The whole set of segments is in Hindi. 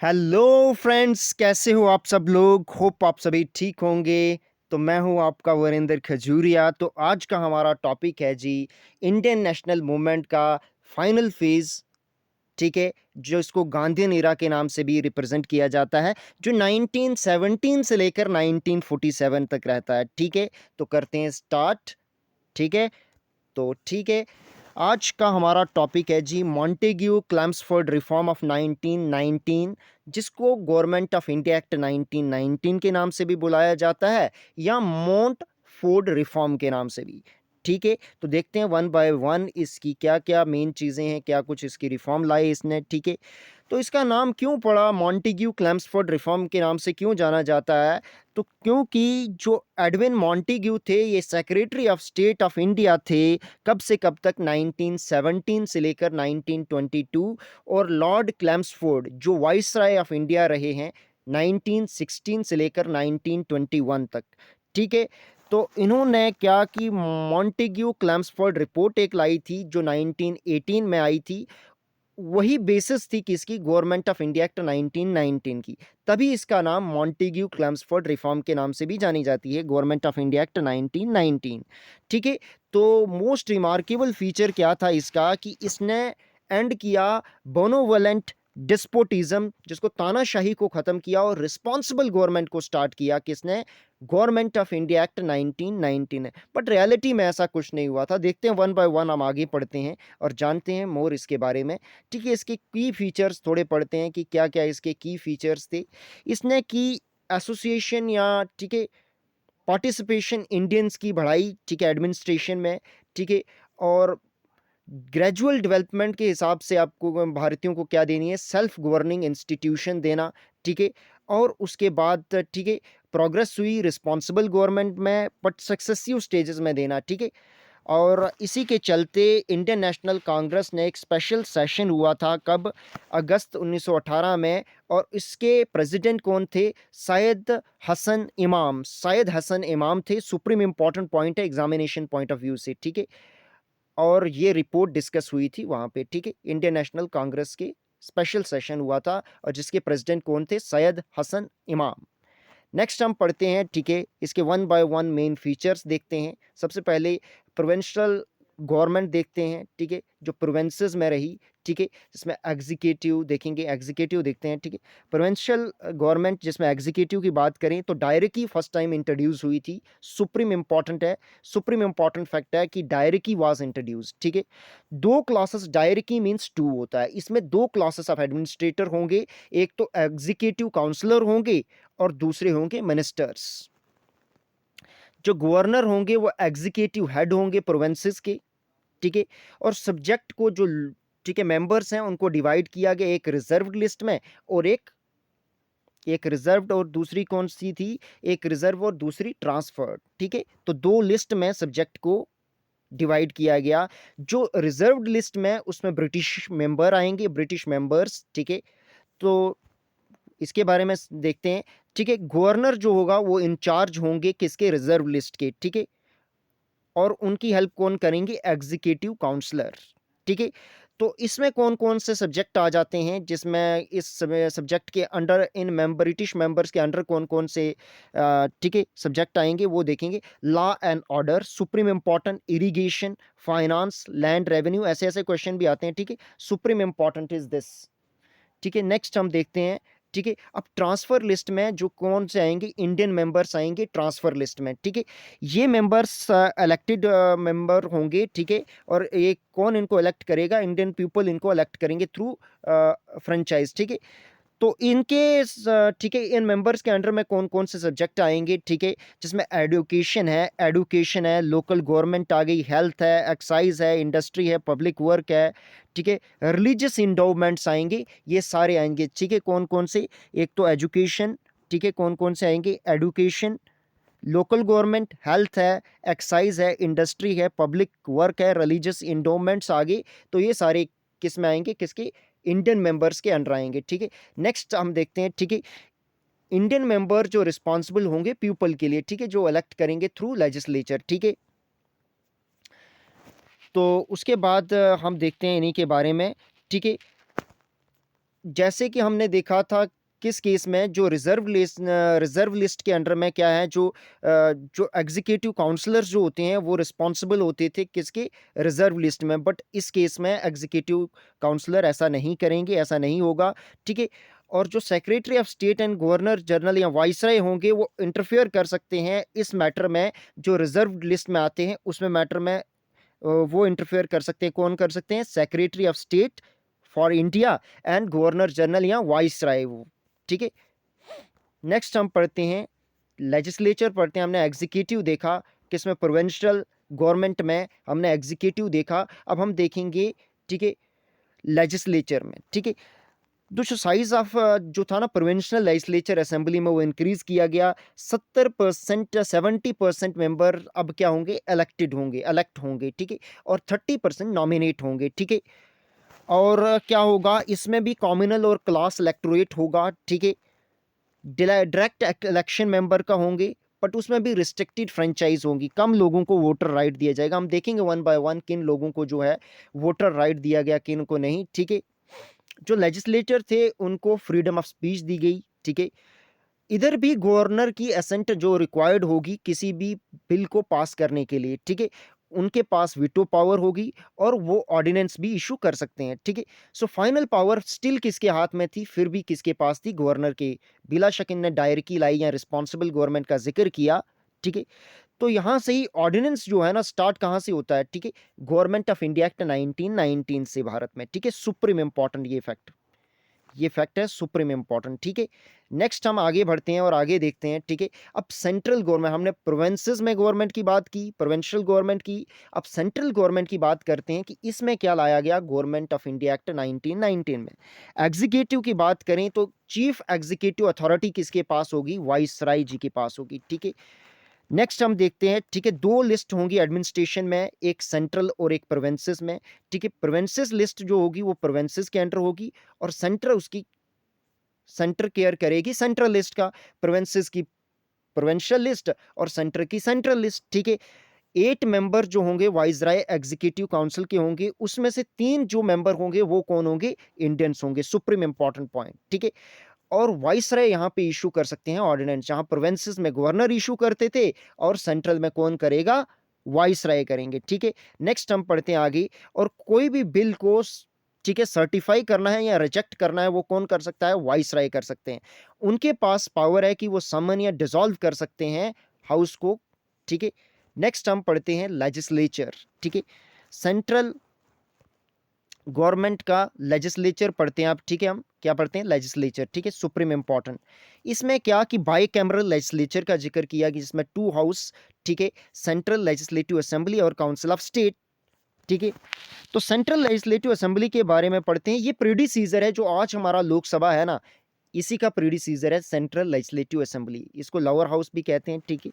हेलो फ्रेंड्स, कैसे हो आप सब लोग। होप आप सभी ठीक होंगे। तो मैं हूं आपका वरिंदर खजूरिया। तो आज का हमारा टॉपिक है जी इंडियन नेशनल मूवमेंट का फाइनल फेज। ठीक है, जो इसको गांधीयन एरा के नाम से भी रिप्रेजेंट किया जाता है, जो 1917 से लेकर 1947 तक रहता है। ठीक है, तो करते हैं स्टार्ट। ठीक है, तो ठीक है, आज का हमारा टॉपिक है जी मॉन्टेग्यू क्लेम्सफोर्ड रिफॉर्म ऑफ 1919, जिसको गवर्नमेंट ऑफ इंडिया एक्ट 1919 के नाम से भी बुलाया जाता है या मोंट फोर्ड रिफॉर्म के नाम से भी। ठीक है, तो देखते हैं वन बाय वन इसकी क्या क्या मेन चीज़ें हैं, क्या कुछ इसकी रिफॉर्म लाई इसने। ठीक है, तो इसका नाम क्यों पड़ा मॉन्टेग्यू क्लेम्सफोर्ड रिफॉर्म के नाम से क्यों जाना जाता है? तो क्योंकि जो एडविन मॉन्टेग्यू थे, ये secretary of state of India थे। कब से कब तक? 1917 से लेकर 1922। और लॉर्ड क्लेम्सफोर्ड जो वाइसराय ऑफ इंडिया रहे हैं 1916 से लेकर 1921 तक। ठीक है, तो इन्होंने क्या कि मॉन्टेग्यू क्लेम्सफोर्ड रिपोर्ट एक लाई थी जो 1918 में आई थी। वही बेसिस थी किसकी? गवर्नमेंट ऑफ इंडिया एक्ट 1919 की। तभी इसका नाम मॉन्टेग्यू क्लेम्सफोर्ड रिफॉर्म के नाम से भी जानी जाती है, गवर्नमेंट ऑफ इंडिया एक्ट 1919। ठीक है, तो मोस्ट रिमार्केबल फीचर क्या था इसका कि इसने एंड किया बोनोवलेंट डिस्पोटिज्म, जिसको तानाशाही को खत्म किया, और रिस्पॉन्सिबल गवर्नमेंट को स्टार्ट किया। किसने? गवर्नमेंट ऑफ इंडिया एक्ट 1919 है। बट रियलिटी में ऐसा कुछ नहीं हुआ था। देखते हैं वन बाय वन, हम आगे पढ़ते हैं और जानते हैं मोर इसके बारे में। ठीक है, इसके की फीचर्स थोड़े पढ़ते हैं कि क्या क्या इसके की फीचर्स थे। इसने की एसोसिएशन या ठीक है पार्टिसिपेशन इंडियंस की बढ़ाई, ठीक है, एडमिनिस्ट्रेशन में। ठीक है, और ग्रेजुअल डेवलपमेंट के हिसाब से आपको भारतीयों को क्या देनी है? सेल्फ गवर्निंग इंस्टीट्यूशन देना। ठीक है, और उसके बाद ठीक है प्रोग्रेस हुई रिस्पॉन्सिबल गवर्नमेंट में, बट सक्सेसिव स्टेजेस में देना। ठीक है, और इसी के चलते इंडियन नेशनल कांग्रेस ने एक स्पेशल सेशन हुआ था। कब? अगस्त 1918 में। और इसके प्रेसिडेंट कौन थे? सैयद हसन इमाम। सैयद हसन इमाम थे। सुप्रीम इंपॉर्टेंट पॉइंट है एग्जामिनेशन पॉइंट ऑफ व्यू से। ठीक है, और ये रिपोर्ट डिस्कस हुई थी वहाँ पे। ठीक है, इंडियन नेशनल कांग्रेस के स्पेशल सेशन हुआ था और जिसके प्रेसिडेंट कौन थे? सैयद हसन इमाम। नेक्स्ट हम पढ़ते हैं। ठीक है, इसके one by one main features देखते हैं। सबसे पहले प्रोविंशियल गवर्नमेंट देखते हैं। ठीक है, जो प्रोविंसेस में रही। ठीक है, जिसमें एग्जीक्यूटिव देखेंगे, एग्जीक्यूटिव देखते हैं। ठीक है, प्रोविंशियल गवर्नमेंट जिसमें एग्जीक्यूटिव की बात करें तो डायरेक्टी फर्स्ट टाइम इंट्रोड्यूस हुई थी। सुप्रीम इंपॉर्टेंट है, सुप्रीम इंपॉर्टेंट फैक्ट है कि डायरेक्टी वाज इंट्रोड्यूस। ठीक है, दो क्लासेस, डायरेक्टी मींस टू होता है। इसमें दो क्लासेस ऑफ एडमिनिस्ट्रेटर होंगे, एक तो एग्जीक्यूटिव काउंसलर होंगे और दूसरे होंगे मिनिस्टर्स। जो गवर्नर होंगे वो एग्जीक्यूटिव हेड होंगे प्रोविंसेस के। ठीक है, और सब्जेक्ट को जो ठीक है मेंबर्स हैं उनको डिवाइड किया गया, एक रिजर्व्ड लिस्ट में और एक एक रिजर्व्ड और दूसरी कौन सी थी? एक रिजर्व और दूसरी ट्रांसफर्ड। ठीक है, तो दो लिस्ट में सब्जेक्ट को डिवाइड किया गया। जो रिजर्व्ड लिस्ट में उसमें ब्रिटिश मेंबर आएंगे, ब्रिटिश मेंबर्स। ठीक है, तो इसके बारे में देखते हैं। ठीक है, गवर्नर जो होगा वो इंचार्ज होंगे किसके? रिजर्व लिस्ट के। ठीक है, और उनकी हेल्प कौन करेंगे? Executive counsellor. ठीक है, तो इसमें कौन कौन से सब्जेक्ट आ जाते हैं, जिसमें इस सब्जेक्ट के अंडर, इन ब्रिटिश मेंबर्स के अंडर कौन कौन से ठीक है सब्जेक्ट आएंगे वो देखेंगे। Law and order, supreme important, irrigation, finance, land revenue, ऐसे ऐसे क्वेश्चन भी आते हैं। ठीक है, सुप्रीम इंपॉर्टेंट इज दिस। ठीक है, नेक्स्ट हम देखते हैं। ठीक है, अब ट्रांसफर लिस्ट में जो कौन से आएंगे? इंडियन मेंबर्स आएंगे ट्रांसफर लिस्ट में। ठीक है, ये मेंबर्स इलेक्टेड मेंबर होंगे। ठीक है, और ये कौन इनको इलेक्ट करेगा? इंडियन पीपल इनको इलेक्ट करेंगे थ्रू फ्रेंचाइज। ठीक है, तो इनके ठीक है इन मेंबर्स के अंडर में कौन कौन से सब्जेक्ट आएंगे? ठीक है, जिसमें एडुकेशन है, लोकल गवर्नमेंट आ गई, हेल्थ है, एक्साइज है, इंडस्ट्री है, पब्लिक वर्क है। ठीक है, रिलीजियस इंडोमेंट्स आएंगे, ये सारे आएंगे। ठीक है, कौन कौन से? एक तो एजुकेशन। ठीक है, कौन कौन से आएंगे? एडुकेशन, लोकल गवर्नमेंट, हेल्थ है, एक्साइज है, इंडस्ट्री है, पब्लिक वर्क है, रिलीजियस इंडोमेंट्स आगे। तो ये सारे किस में आएंगे? किसके? इंडियन मेंबर्स के अंडर आएंगे। ठीक है, नेक्स्ट हम देखते हैं। ठीक है, इंडियन मेंबर जो रिस्पॉन्सिबल होंगे पीपल के लिए। ठीक है, जो इलेक्ट करेंगे थ्रू लेजिस्लेचर। ठीक है, तो उसके बाद हम देखते हैं इन्हीं के बारे में। ठीक है, जैसे कि हमने देखा था किस केस में, जो रिजर्व लिस्ट के अंडर में क्या है, जो एग्जीक्यूटिव काउंसलर्स जो होते हैं वो रिस्पॉन्सिबल होते थे किसके, रिजर्व लिस्ट में। बट इस केस में एग्जीक्यूटिव काउंसलर ऐसा नहीं करेंगे, ऐसा नहीं होगा, ठीक है। और जो secretary of state and governor general या वाइसराय होंगे वो इंटरफेयर कर सकते हैं इस मैटर में, जो रिजर्व लिस्ट में आते हैं उसमें मैटर में वो इंटरफेयर कर सकते हैं। कौन कर सकते हैं, secretary of state for India and governor general या वाइसराय वो, ठीक है। नेक्स्ट हम पढ़ते हैं लेजिस्लेचर, पढ़ते हैं। हमने एग्जीक्यूटिव देखा, किसमें, प्रोविंशियल गवर्नमेंट में हमने एग्जीक्यूटिव देखा। अब हम देखेंगे, ठीक है, लेजिस्लेचर में, ठीक है। जो साइज ऑफ जो था ना प्रोविंशियल लेजिस्लेचर असेंबली में, वो इंक्रीज किया गया। 70% 70% मेंबर अब क्या होंगे, इलेक्ट होंगे, ठीक है। और 30% नॉमिनेट होंगे, ठीक है। और क्या होगा इसमें भी, कॉम्युनल और क्लास इलेक्टोरेट होगा, ठीक है। डायरेक्ट इलेक्शन मेंबर का होंगे, बट उसमें भी रिस्ट्रिक्टेड फ्रेंचाइज होंगी, कम लोगों को वोटर राइट दिया जाएगा। हम देखेंगे वन बाय वन किन लोगों को जो है वोटर राइट दिया गया, किन को नहीं, ठीक है। जो लेजिस्लेटर थे उनको फ्रीडम ऑफ स्पीच दी गई, ठीक है। इधर भी गवर्नर की असेंट जो रिक्वायर्ड होगी किसी भी बिल को पास करने के लिए, ठीक है। उनके पास वीटो पावर होगी और वो ऑर्डिनेंस भी इशू कर सकते हैं, ठीक है। सो फाइनल पावर स्टिल किसके हाथ में थी, फिर भी किसके पास थी, गवर्नर के। बिला शक इनने डायरेक्टली लाई या रिस्पॉन्सिबल गवर्नमेंट का जिक्र किया, ठीक है। तो यहाँ से ही ऑर्डिनेंस जो है ना स्टार्ट कहाँ से होता है, ठीक है, गवर्नमेंट ऑफ इंडिया एक्ट 1919 से भारत में, ठीक है। सुप्रीम इंपॉर्टेंट ये फैक्ट है, सुप्रीम इंपॉर्टेंट, ठीक है। नेक्स्ट हम आगे बढ़ते हैं और आगे देखते हैं, ठीक है। अब सेंट्रल गवर्नमेंट, हमने प्रोविंसेस में गवर्नमेंट की बात की, प्रोविंशियल गवर्नमेंट की। अब सेंट्रल गवर्नमेंट की बात करते हैं कि इसमें क्या लाया गया गवर्नमेंट ऑफ इंडिया एक्ट 1919 में। एग्जीक्यूटिव की बात करें तो चीफ एग्जीक्यूटिव अथॉरिटी किसके पास होगी, वाइसराय जी के पास होगी, ठीक है। नेक्स्ट हम देखते हैं, ठीक है, दो लिस्ट होंगी एडमिनिस्ट्रेशन में, एक सेंट्रल और एक प्रोविंसेस में, ठीक है। प्रोविंसेस लिस्ट जो होगी वो प्रोविंसेस के अंडर होगी और सेंटर केयर करेगी सेंट्रल लिस्ट का, प्रोविंसेस की प्रोविंशियल लिस्ट और सेंटर की सेंट्रल लिस्ट, ठीक है। 8 मेंबर जो होंगे वाइसराय एग्जीक्यूटिव काउंसिल के होंगे, उसमें से 3 जो मेंबर होंगे वो कौन होंगे, इंडियंस होंगे, सुप्रीम इंपॉर्टेंट पॉइंट, ठीक है। और वाइसराय यहाँ पे इशू कर सकते हैं ऑर्डिनेंस, जहां प्रोविंसेस में गवर्नर इशू करते थे और सेंट्रल में कौन करेगा, वाइसराय करेंगे, ठीक है। नेक्स्ट हम पढ़ते हैं आगे, और कोई भी बिल को, ठीक है, सर्टिफाई करना है या रिजेक्ट करना है वो कौन कर सकता है, वाइसराय कर सकते हैं। उनके पास पावर है कि वो समन या डिसॉल्व कर सकते हैं हाउस को, ठीक है। नेक्स्ट हम पढ़ते हैं लेजिस्लेचर, ठीक है। सेंट्रल गवर्नमेंट का लेजिस्लेचर पढ़ते हैं आप, ठीक है। हम क्या पढ़ते हैं, लेजिस्लेचर, ठीक है, सुप्रीम इंपॉर्टेंट। इसमें क्या कि बाई कैमरल लेजिस्लेचर का जिक्र किया कि जिसमें 2 हाउस, ठीक है, सेंट्रल लेजिस्लेटिव असेंबली और काउंसिल ऑफ स्टेट, ठीक है। तो सेंट्रल लेजिस्लेटिव असेंबली के बारे में पढ़ते हैं। ये प्रीडिसीजर है, जो आज हमारा लोकसभा है ना, इसी का प्रीडिसीजर है सेंट्रल लेजिस्लेटिव असेंबली, इसको लोअर हाउस भी कहते हैं, ठीक है।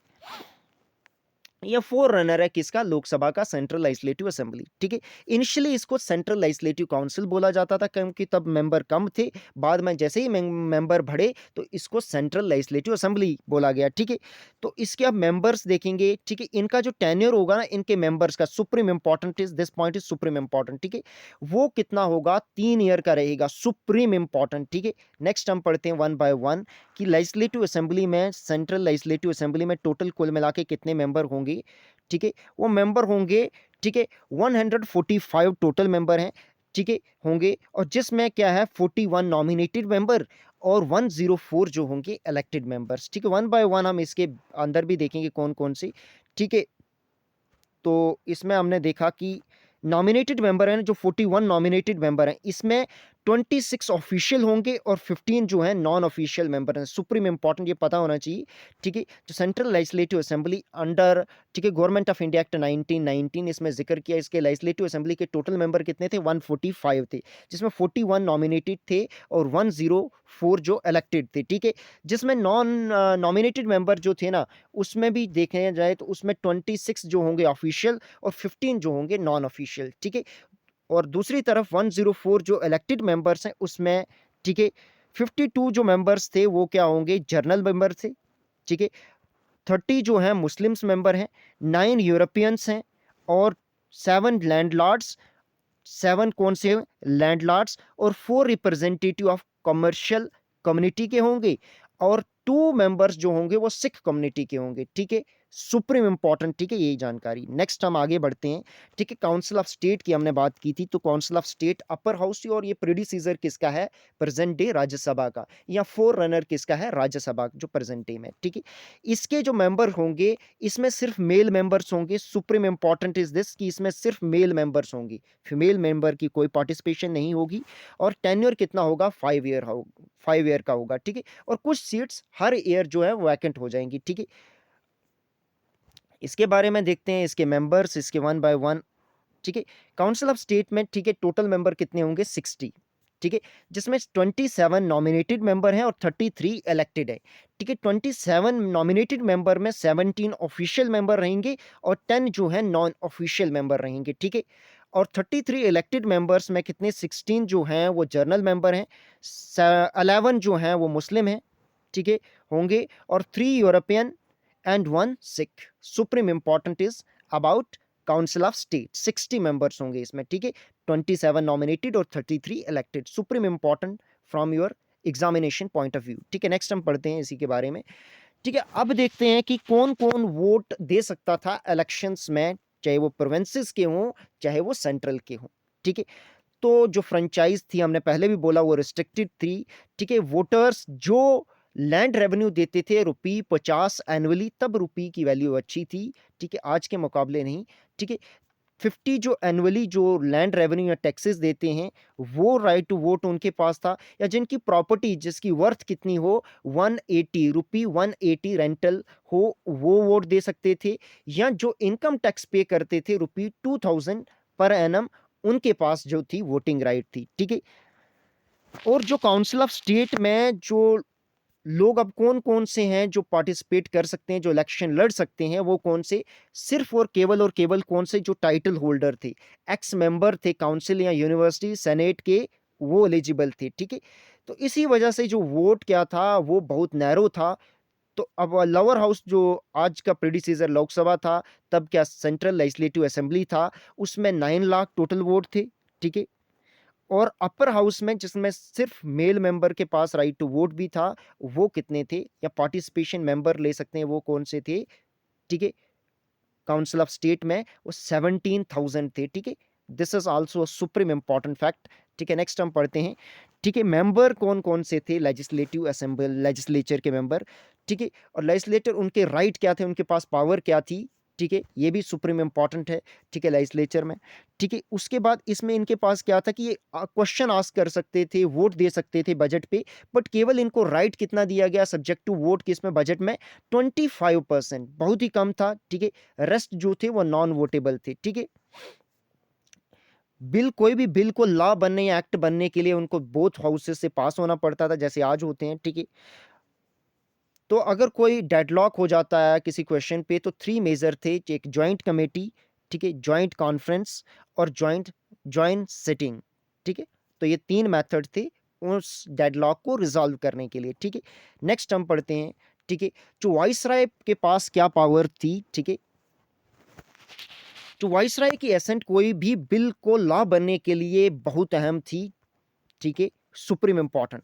यह फोर रनर है किसका, लोकसभा का, सेंट्रल लेजिस्लेटिव असेंबली, ठीक है। इनिशियली इसको सेंट्रल लेजिस्लेटिव काउंसिल बोला जाता था क्योंकि तब मेंबर कम थे, बाद में जैसे ही मेंबर बढ़े तो इसको सेंट्रल लेजिस्लेटिव असेंबली बोला गया, ठीक है। तो इसके आप मेंबर्स देखेंगे, ठीक है, इनका जो टेन्योर होगा ना इनके मेंबर्स का, supreme important is this point is supreme important, ठीक है। वो कितना होगा, 3 ईयर का रहेगा, सुप्रीम इंपॉर्टेंट, ठीक है। नेक्स्ट हम पढ़ते हैं वन बाय वन कि लेजिस्लेटिव असेंबली में, सेंट्रल लेजिस्लेटिव असेंबली में टोटल कुल मिला के कितने मेंबर होंगे, ठीक है। वो मेंबर होंगे, ठीक है, 145 टोटल मेंबर हैं, ठीक है, होंगे। और जिसमें क्या है 41 नॉमिनेटेड मेंबर और 104 जो होंगे इलेक्टेड मेंबर्स, ठीक है। वन बाय वन हम इसके अंदर भी देखेंगे कौन कौन सी, ठीक है। तो इसमें हमने देखा कि नॉमिनेटेड मेंबर हैं, जो 41 नॉमिनेटेड मेंबर हैं, इसमें 26 ऑफिशियल होंगे और 15 जो है नॉन ऑफिशियल मेंबर हैं। सुप्रीम इंपॉर्टेंट, ये पता होना चाहिए, ठीक है। जो सेंट्रल लेजिस्लेटिव असेंबली अंडर, ठीक है, गवर्नमेंट ऑफ इंडिया एक्ट 1919, इसमें जिक्र किया। इसके लेजिस्लेटिव असेंबली के टोटल मेंबर कितने थे, 145 थे, जिसमें 41 नॉमिनेटेड थे और 104 जो इलेक्टेड थे, ठीक है। जिसमें नॉन नॉमिनेटेड मेंबर जो थे ना, उसमें भी देखा जाए तो उसमें 26 जो होंगे ऑफिशियल और 15 जो होंगे नॉन ऑफिशियल, ठीक है। और दूसरी तरफ 104 जो इलेक्टेड मेंबर्स हैं उसमें, ठीक है, 52 जो मेंबर्स थे वो क्या होंगे, जर्नल मेंबर थे, ठीक है। 30 जो हैं मुस्लिम्स मेंबर हैं, 9 यूरोपियंस हैं और 7 लैंडलॉर्ड्स 7 कौन से लैंडलॉर्ड्स और 4 रिप्रेजेंटेटिव ऑफ कमर्शियल कम्युनिटी के होंगे और 2 मेंबर्स जो होंगे वो सिख कम्युनिटी के होंगे। ठीक है, सुप्रीम इंपॉर्टेंट। ठीक है, यही जानकारी। नेक्स्ट हम आगे बढ़ते हैं। ठीक है, काउंसिल ऑफ स्टेट की हमने बात की थी, तो council of state upper house और ये प्रेडिसीजर किसका है, प्रेजेंट डे राज्यसभा का, या फोर रनर किसका है, राज्यसभा जो प्रेजेंट डे में। ठीक है, इसके जो मेंबर होंगे इसमें सिर्फ मेल मेंबर्स होंगे। सुप्रीम इंपॉर्टेंट इज दिस कि इसमें सिर्फ मेल मेंबर्स होंगे, फीमेल मेंबर की कोई पार्टिसिपेशन नहीं होगी। और टेन्योर कितना होगा, 5 ईयर का होगा। ठीक है, और कुछ सीट्स हर ईयर जो है वैकेंट हो जाएंगी। ठीक है, इसके बारे में देखते हैं, इसके मेंबर्स, इसके वन बाय वन। ठीक है, काउंसिल ऑफ स्टेट में, ठीक है, टोटल मेंबर कितने होंगे, 60। ठीक है, जिसमें 27 नॉमिनेटेड मेंबर हैं और 33 इलेक्टेड है। ठीक है, 27 नॉमिनेटेड मेंबर में 17 ऑफिशियल मेंबर रहेंगे और 10 जो है नॉन ऑफिशियल मेंबर रहेंगे। ठीक है, और 33 इलेक्टेड मेंबर्स में कितने, 16 जो हैं वो जर्नल मेंबर हैं, 11 जो हैं वो मुस्लिम हैं। ठीक है, होंगे, और 3 European and 1 Sikh. Supreme important is about council of state, 60 members होंगे इसमें। ठीक है, 27 नॉमिनेटेड और 33 elected. Supreme important from your examination point of view. ठीक है, नेक्स्ट हम पढ़ते हैं इसी के बारे में। ठीक है, अब देखते हैं कि कौन कौन वोट दे सकता था इलेक्शंस में, चाहे वो प्रोविंसेस के हों चाहे वो सेंट्रल के हों। ठीक है, तो जो फ्रेंचाइज थी, हमने पहले भी बोला, वो रिस्ट्रिक्टेड थी। ठीक है, वोटर्स जो लैंड रेवेन्यू देते थे ₹50 एनुअली, तब रुपी की वैल्यू अच्छी थी। ठीक है, आज के मुकाबले नहीं। ठीक है, 50 जो एनुअली जो लैंड रेवेन्यू या टैक्सेस देते हैं, वो राइट टू वोट उनके पास था। या जिनकी प्रॉपर्टी जिसकी वर्थ कितनी हो, 180 रुपी, 180 रेंटल हो, वो वोट दे सकते थे। या जो इनकम टैक्स पे करते थे ₹2000 पर एनम, उनके पास जो थी वोटिंग राइट थी। ठीक है, और जो काउंसिल ऑफ स्टेट में जो लोग अब कौन कौन से हैं जो पार्टिसिपेट कर सकते हैं, जो इलेक्शन लड़ सकते हैं, वो कौन से, सिर्फ और केवल कौन से, जो टाइटल होल्डर थे, एक्स मेंबर थे काउंसिल या यूनिवर्सिटी सेनेट के, वो एलिजिबल थे। ठीक है, तो इसी वजह से जो वोट क्या था वो बहुत नैरो था। तो अब लोअर हाउस जो आज का प्रीडिसीजर लोकसभा था, तब क्या सेंट्रल लेजिस्लेटिव असेंबली था, उसमें 9 लाख टोटल वोट थे। ठीक है, और अपर हाउस में जिसमें सिर्फ मेल मेंबर के पास राइट टू वोट भी था, वो कितने थे, या पार्टिसिपेशन मेंबर ले सकते हैं, वो कौन से थे। ठीक है, काउंसिल ऑफ स्टेट में वो 17,000 थे। ठीक है, this is also supreme important fact. ठीक है, नेक्स्ट हम पढ़ते हैं। ठीक है, मेंबर कौन कौन से थे, लेजिस्लेटिव असेंबली, लेजिस्लेचर के मेंबर। ठीक है, और लेजिस्लेटर उनके राइट क्या थे, उनके पास पावर क्या थी। ठीक है, ये भी सुप्रीम इंपॉर्टेंट है। ठीक है, लेजिस्लेचर में। ठीक है, उसके बाद इसमें इनके पास क्या था कि ये क्वेश्चन आस्क कर सकते थे, वोट दे सकते थे बजट पे, बट केवल इनको राइट कितना दिया गया सब्जेक्ट टू वोट किसमें, बजट में, 25%, बहुत ही कम था। ठीक है, रेस्ट जो थे वो नॉन वोटेबल थे। ठीक है, बिल, कोई भी बिल को लॉ बनने या एक्ट बनने के लिए उनको बोथ हाउसेस से पास होना पड़ता था, जैसे आज होते हैं। ठीक है, तो अगर कोई डेडलॉक हो जाता है किसी क्वेश्चन पे, तो 3 मेजर थे, एक जॉइंट कमेटी, ठीक है, जॉइंट कॉन्फ्रेंस और जॉइंट सिटिंग। ठीक है, तो ये 3 मेथड थे उस डेडलॉक को रिजॉल्व करने के लिए। ठीक है, नेक्स्ट हम पढ़ते हैं। ठीक है, जो वाइसराय के पास क्या पावर थी। ठीक है, तो वाइसराय की एसेंट कोई भी बिल को लॉ बनने के लिए बहुत अहम थी। ठीक है, सुप्रीम इंपॉर्टेंट।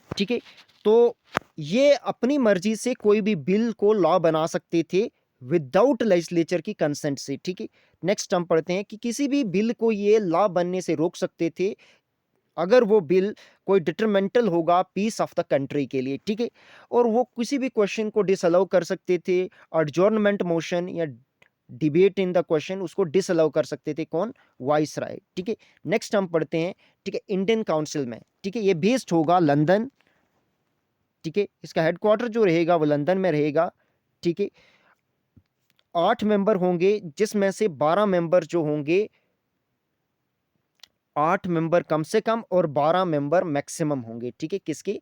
ठीक है, तो ये अपनी मर्जी से कोई भी बिल को लॉ बना सकते थे विदाउट लेजिस्लेचर की कंसेंट से। ठीक है, नेक्स्ट हम पढ़ते हैं कि किसी भी बिल को ये लॉ बनने से रोक सकते थे अगर वो बिल कोई डिटरमेंटल होगा पीस ऑफ द कंट्री के लिए। ठीक है, और वो किसी भी क्वेश्चन को डिसअलाउ कर सकते थे, एडजॉर्नमेंट मोशन या डिबेट इन द क्वेश्चन, उसको डिसअलाउ कर सकते थे कौन, वाइसराय। ठीक है, नेक्स्ट हम पढ़ते हैं। ठीक है, इंडियन काउंसिल में, ठीक है, ये बेस्ड होगा लंदन। ठीक है, इसका हेडक्वार्टर जो रहेगा वो लंदन में रहेगा। ठीक है, 8 मेंबर होंगे, जिसमें से 12 मेंबर जो होंगे, 8 मेंबर कम से कम और 12 मेंबर मैक्सिमम होंगे। ठीक है, किसके,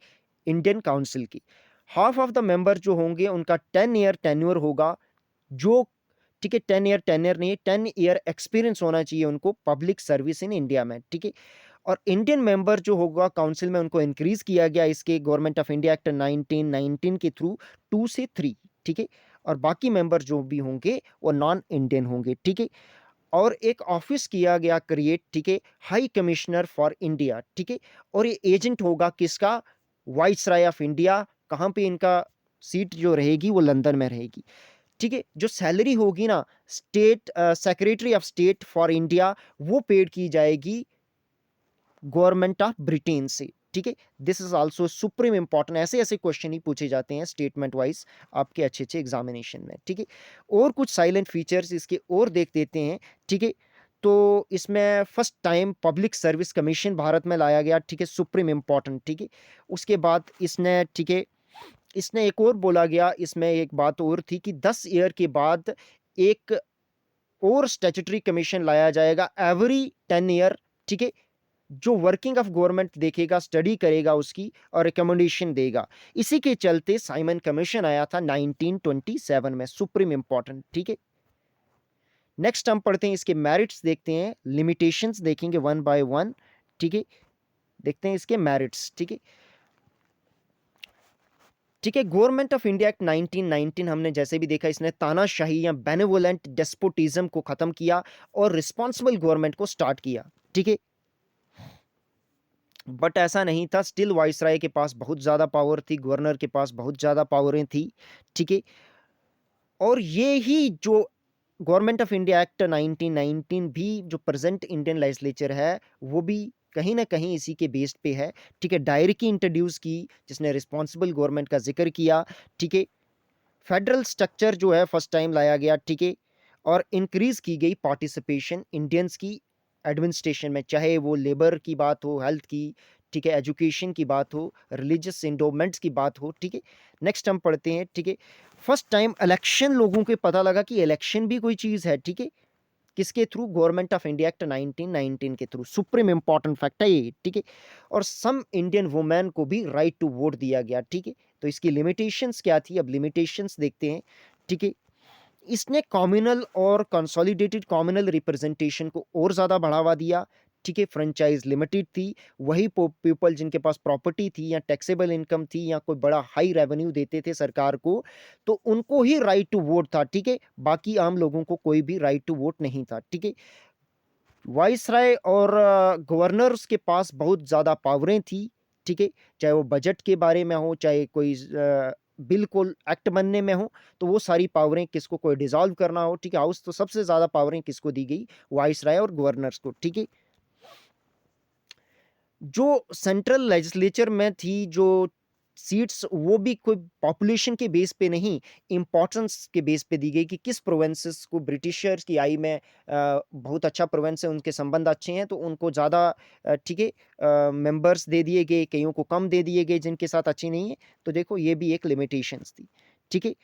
इंडियन काउंसिल की। हाफ ऑफ द मेंबर जो होंगे उनका 10 ईयर टेन्योर होगा, जो, ठीक है, 10 ईयर टेन्योर नहीं, 10 ईयर एक्सपीरियंस होना चाहिए उनको पब्लिक सर्विस इन इंडिया में। ठीक है, और इंडियन मेंबर जो होगा काउंसिल में, उनको इंक्रीज किया गया इसके गवर्नमेंट ऑफ इंडिया एक्ट 1919 के थ्रू 2 से 3। ठीक है, और बाकी मेंबर जो भी होंगे वो नॉन इंडियन होंगे। ठीक है, और एक ऑफिस किया गया क्रिएट, ठीक है, हाई कमिश्नर फॉर इंडिया, ठीक है, और ये एजेंट होगा किसका? Viceroy of India. कहाँ पे इनका सीट जो रहेगी वो लंदन में रहेगी, ठीक है। जो सैलरी होगी ना state secretary of state for India, वो पेड की जाएगी गवर्नमेंट ऑफ ब्रिटेन से, ठीक है। This is also supreme important. ऐसे ऐसे क्वेश्चन ही पूछे जाते हैं स्टेटमेंट वाइज आपके अच्छे अच्छे एग्जामिनेशन में, ठीक है। और कुछ साइलेंट फीचर्स इसके और देख देते हैं, ठीक है। तो इसमें first time public service commission Bharat में लाया गया, ठीक है, सुप्रीम इंपॉर्टेंट, ठीक है। उसके बाद इसने, ठीक है, इसने एक और बोला गया, इसमें एक बात और थी कि 10 ईयर के बाद एक और स्टैट्यूटरी कमीशन लाया जाएगा एवरी 10 ईयर, ठीक है, जो वर्किंग ऑफ गवर्नमेंट देखेगा, स्टडी करेगा उसकी और रिकमेंडेशन देगा। इसी के चलते साइमन कमीशन आया था 1927 में, सुप्रीम इंपॉर्टेंट, ठीक है। नेक्स्ट हम पढ़ते हैं इसके मेरिट्स, देखते हैं, लिमिटेशंस देखेंगे वन बाय वन, ठीक है। देखते हैं इसके मेरिट्स, ठीक है, ठीक है। गवर्नमेंट ऑफ इंडिया एक्ट 1919 हमने जैसे भी देखा, इसने तानाशाही या बेनेवोलेंट डेस्पोटिज्म को खत्म किया और रिस्पॉन्सिबल गवर्नमेंट को स्टार्ट किया, ठीक है। बट ऐसा नहीं था, स्टिल वाइसराय के पास बहुत ज़्यादा पावर थी, गवर्नर के पास बहुत ज़्यादा पावरें थी, ठीक है। और ये ही जो गवर्नमेंट ऑफ इंडिया एक्ट 1919 भी जो प्रेजेंट इंडियन लेजिस्लेचर है, वो भी कहीं ना कहीं इसी के बेस्ड पे है, ठीक है। डायरेक्टली इंट्रोड्यूस की, जिसने रिस्पॉन्सिबल गवर्नमेंट का जिक्र किया, ठीक है। फेडरल स्ट्रक्चर जो है फर्स्ट टाइम लाया गया, ठीक है। और इंक्रीज की गई पार्टिसिपेशन इंडियंस की एडमिनिस्ट्रेशन में, चाहे वो लेबर की बात हो, हेल्थ की, ठीक है, एजुकेशन की बात हो, रिलीजियस इंडोमेंट्स की बात हो, ठीक है। नेक्स्ट हम पढ़ते हैं, ठीक है। फर्स्ट टाइम इलेक्शन, लोगों को पता लगा कि इलेक्शन भी कोई चीज़ है, ठीक है। किसके through? Government of India act 1919 के थ्रू, सुप्रीम इंपॉर्टेंट फैक्ट है ये, ठीक है। और सम इंडियन वुमेन को भी राइट टू वोट दिया गया, ठीक है। तो इसकी लिमिटेशंस क्या थी, अब लिमिटेशंस देखते हैं, ठीक है। इसने कम्युनल और कंसोलिडेटेड कम्युनल रिप्रेजेंटेशन को और ज़्यादा बढ़ावा दिया, ठीक है। फ्रेंचाइज लिमिटेड थी, वही पीपल जिनके पास प्रॉपर्टी थी या टैक्सेबल इनकम थी या कोई बड़ा हाई रेवेन्यू देते थे सरकार को, तो उनको ही राइट टू वोट था, ठीक है। बाकी आम लोगों को कोई भी राइट टू वोट नहीं था, ठीक है। वाइसराय और गवर्नर्स के पास बहुत ज़्यादा पावरें थी, ठीक है। चाहे वो बजट के बारे में हो, चाहे कोई बिल को एक्ट बनने में हो, तो वो सारी पावरें किसको, कोई डिसॉल्व करना हो, ठीक है, हाउस, तो सबसे ज़्यादा पावरें किसको दी गई? वाइसराय और गवर्नर्स को, ठीक है। जो सेंट्रल लेजिस्लेचर में थी जो सीट्स, वो भी कोई पॉपुलेशन के बेस पे नहीं, इम्पोर्टेंस के बेस पे दी गई कि किस प्रोविंसेस को ब्रिटिशर्स की आई में बहुत अच्छा प्रोविंस है, उनके संबंध अच्छे हैं, तो उनको ज़्यादा, ठीक है, मेंबर्स दे दिए गए, कईयों को कम दे दिए गए जिनके साथ अच्छी नहीं है। तो देखो ये भी एक लिमिटेशंस थी, ठीक है।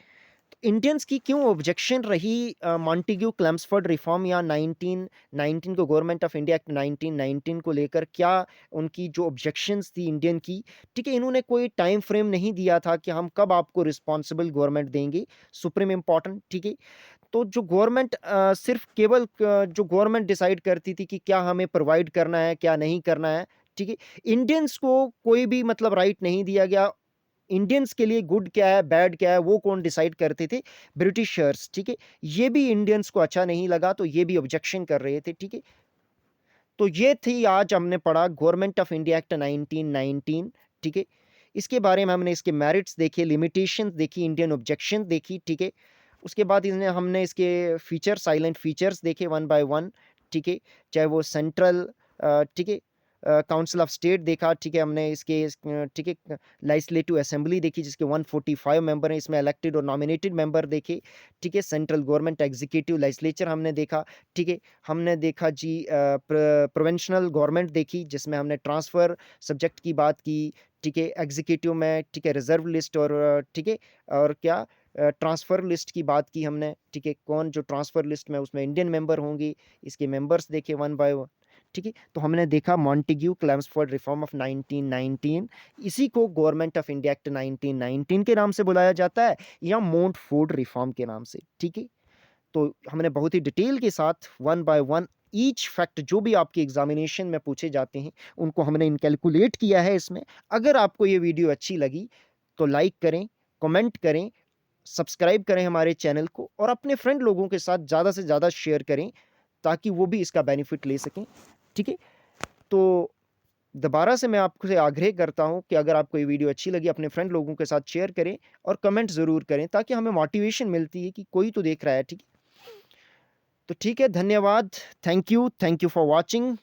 इंडियंस की क्यों ऑब्जेक्शन रही मॉन्टेग्यू क्लेम्सफोर्ड रिफॉर्म या 1919 को गवर्नमेंट ऑफ इंडिया एक्ट 1919 को लेकर, क्या उनकी जो ऑब्जेक्शंस थी इंडियन की, ठीक है। इन्होंने कोई टाइम फ्रेम नहीं दिया था कि हम कब आपको रिस्पॉन्सिबल गवर्नमेंट देंगे, सुप्रीम इंपॉर्टेंट, ठीक है। तो जो गवर्नमेंट सिर्फ केवल जो गवर्नमेंट डिसाइड करती थी कि क्या हमें प्रोवाइड करना है, क्या नहीं करना है, ठीक है। इंडियंस को कोई भी मतलब राइट नहीं दिया गया। इंडियंस के लिए गुड क्या है, बैड क्या है, वो कौन डिसाइड करते थे? ब्रिटिशर्स, ठीक है। ये भी इंडियंस को अच्छा नहीं लगा, तो ये भी ऑब्जेक्शन कर रहे थे, ठीक है। तो ये थी, आज हमने पढ़ा गवर्नमेंट ऑफ इंडिया एक्ट 1919, ठीक है। इसके बारे में हमने इसके मेरिट्स देखे, लिमिटेशन देखी, इंडियन ऑब्जेक्शन देखी, ठीक है। उसके बाद इसने हमने इसके फीचर, साइलेंट फीचर्स देखे वन बाय वन, ठीक है। चाहे वो सेंट्रल, ठीक है, काउंसिल ऑफ स्टेट देखा, ठीक है। हमने इसके ठीक है, लेजिस्लेटिव असेंबली देखी जिसके 145 मेंबर हैं, इसमें इलेक्टेड और नॉमिनेटेड मेंबर देखे, ठीक है। सेंट्रल गवर्नमेंट एग्जीक्यूटिव लेजिस्लेचर हमने देखा, ठीक है। हमने देखा जी प्रोविंशनल गवर्नमेंट देखी, जिसमें हमने ट्रांसफ़र सब्जेक्ट की बात की, ठीक है। एग्जीक्यूटिव में, ठीक है, रिजर्व लिस्ट और ठीक है, और क्या ट्रांसफ़र लिस्ट की बात की हमने, ठीक है। कौन जो ट्रांसफ़र लिस्ट में उसमें इंडियन मेंबर होंगे, इसके मेंबर्स देखे वन बाय वन, ठीक है। तो हमने देखा मॉन्टेग्यू क्लेम्सफोर्ड रिफॉर्म ऑफ 1919, इसी को गवर्नमेंट ऑफ इंडिया एक्ट 1919 के नाम से बुलाया जाता है या मोंटफोर्ड रिफॉर्म के नाम से, ठीक है। तो हमने बहुत ही डिटेल के साथ one by one each fact जो भी आपके एग्जामिनेशन में पूछे जाते हैं, उनको हमने इनकैलकुलेट किया है इसमें। अगर आपको ये वीडियो अच्छी लगी तो लाइक करें, कमेंट करें, सब्सक्राइब करें हमारे चैनल को और अपने फ्रेंड लोगों के साथ ज़्यादा से ज़्यादा शेयर करें, ताकि वो भी इसका बेनिफिट ले सकें। ठीक है? तो दोबारा से मैं आपसे आग्रह करता हूँ कि अगर आपको ये वीडियो अच्छी लगी, अपने फ्रेंड लोगों के साथ शेयर करें और कमेंट ज़रूर करें, ताकि हमें मोटिवेशन मिलती है कि कोई तो देख रहा है। ठीक है? तो ठीक है, धन्यवाद। Thank you for watching.